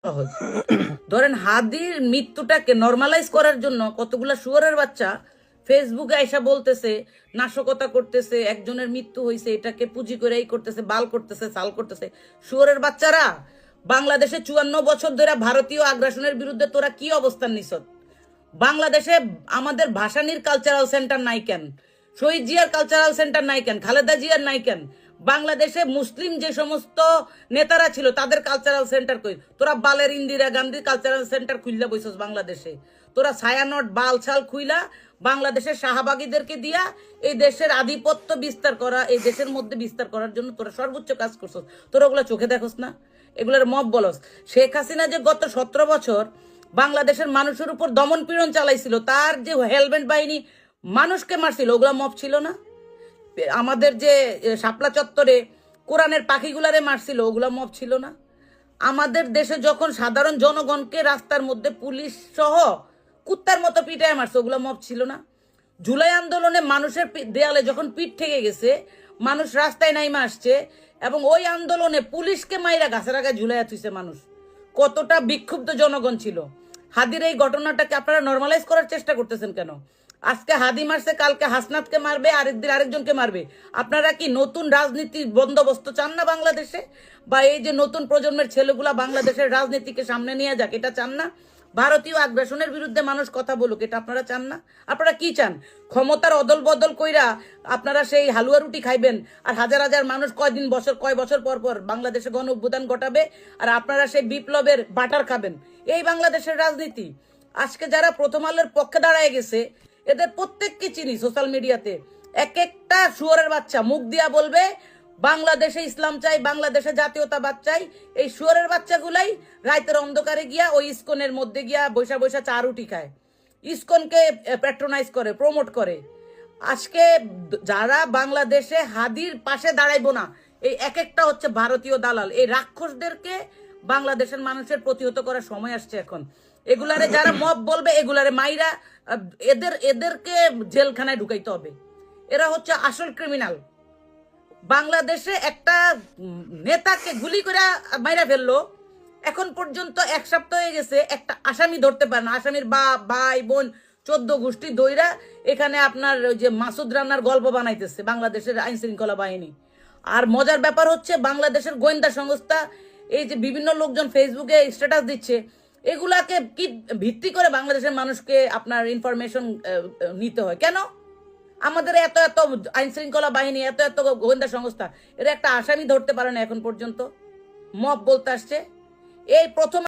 সহজ। ধরেন হাদির মৃত্যুটাকে নর্মালাইজ করার জন্য কতগুলা শুয়োরের বাচ্চা ফেসবুকে আইসা বলতেছে, নাশকতা করতেছে, একজনের মৃত্যু হয়েছে, এটাকে পুঁজি করে এই করতেছে, বাল করতেছে, সাল করতেছে। শুয়োরের বাচ্চারা, বাংলাদেশে 54 বছর ধরে ভারতীয় আগ্রাসনের বিরুদ্ধে তোরা কি অবস্থান নিছ? বাংলাদেশে আমাদের ভাসানীর কালচারাল সেন্টার নাই কেন? শহীদ জিয়ার কালচারাল সেন্টার নাই কেন? খালেদা জিয়ার নাই কেন? বাংলাদেশে মুসলিম যে সমস্ত নেতারা ছিল তাদের কালচারাল সেন্টার কই? তোরা বালের ইন্দিরা গান্ধীর কালচারাল সেন্টার খুললা বইছস বাংলাদেশে। তোরা ছায়ানট বালছাল খুইলা বাংলাদেশের শাহবাগীদেরকে দিয়া এই দেশের আধিপত্য বিস্তার করা, এই দেশের মধ্যে বিস্তার করার জন্য তোরা সর্বোচ্চ কাজ করছস। তোরা ওগুলা চোখে দেখোস না? এগুলোর মব বলস। শেখ হাসিনা যে গত 17 বছর বাংলাদেশের মানুষের উপর দমন পীড়ন চালাইছিল, তার যে হেলমেট বাহিনী মানুষকে মারছিল, ওগুলা মব ছিল না? আমাদের যে শাপলা চত্বরে কোরআনের পাখিগুলারে মারছিল, ওগুলা মব ছিল না? আমাদের দেশে যখন সাধারণ জনগণকে রাস্তার মধ্যে পুলিশ সহ কুত্তার মতো পিটায় মারছে, ওগুলা মব ছিল না? জুলাই আন্দোলনে মানুষের দেয়ালে যখন পিঠ ঠেকে গেছে, মানুষ রাস্তায় নাইমা আসছে, এবং ওই আন্দোলনে পুলিশকে মাইরা গাছের আগায় ঝুলাইয়া থুইছে মানুষ। কতটা বিক্ষুব্ধ জনগণ ছিল। হাদির এই ঘটনাটাকে আপনারা নর্মালাইজ করার চেষ্টা করতেছেন কেন? আজকে হাদি মারছে, কালকে হাসনাতকে মারবে, আরেকদিন আরেকজনকে মারবে। আপনারা কি নতুন রাজনীতির বন্দোবস্ত চান না বাংলাদেশে? বা এই যে নতুন প্রজন্মের ছেলেগুলা বাংলাদেশের রাজনীতিকে সামনে নিয়ে যাক, এটা চান না? ভারতীয় আগ্রাসনের বিরুদ্ধে মানুষ কথা বলুক, এটা আপনারা চান না? আপনারা কি চান? ক্ষমতার অদল বদল কইরা আপনারা সেই হালুয়া রুটি খাইবেন, আর হাজার হাজার মানুষ কয় বছর পর পর বাংলাদেশে গণ অভ্যুত্থান ঘটাবে, আর আপনারা সেই বিপ্লবের বাটার খাবেন। এই বাংলাদেশের রাজনীতি। আজকে যারা প্রথম আলোর পক্ষে দাঁড়ায় গেছে, এদের প্রত্যেককে চিনি সোশ্যাল মিডিয়াতে। এক একটা শুয়োরের বাচ্চা মুখ দিয়া বলবে বাংলাদেশে ইসলাম চাই, বাংলাদেশে জাতীয়তাবাদ চাই। এই শুয়োরের বাচ্চাগুলাই রাতের অন্ধকারে গিয়া ওই ইস্কনের মধ্যে গিয়া বৈশা বৈশা চা রুটি খায়, ইস্কনকে প্যাট্রোনাইজ করে, প্রমোট করে। আজকে যারা বাংলাদেশে হাদির পাশে দাঁড়াইবো না, এই এক একটা হচ্ছে ভারতীয় দালাল। এই রাক্ষসদেরকে বাংলাদেশের মানুষের প্রতিহত করার সময় আসছে এখন। এগুলারে যারা মব বলবে, এগুলারে মাইরা এদেরকে জেলখানায় ঢুকাইতে হবে। এরা হচ্ছে আসল ক্রিমিনাল। বাংলাদেশে একটা নেতাকে গুলি করে মাইরা ফেললো, এখন পর্যন্ত 1 সপ্তাহ হয়ে গেছে, একটা আসামি ধরতে পারে না। আসামির বাপ, ভাই, বোন, 14 গোষ্ঠী দইরা এখানে আপনার ওই যে মাসুদ রান্নার গল্প বানাইতেছে বাংলাদেশের আইন শৃঙ্খলা বাহিনী। আর মজার ব্যাপার হচ্ছে, বাংলাদেশের গোয়েন্দা সংস্থা এই যে বিভিন্ন লোকজন ফেসবুকে স্ট্যাটাস দিচ্ছে, এগুলাকে কি ভিত্তি করে বাংলাদেশের মানুষকে আপনার ইনফরমেশন নিতে হয় কেন? আমাদের এত এত আইন শৃঙ্খলা বাহিনী, এত এত গোয়েন্দা সংস্থা, এরা একটা আসামি ধরতে পারে না এখন পর্যন্ত। মব বলতে আসছে। এই প্রথম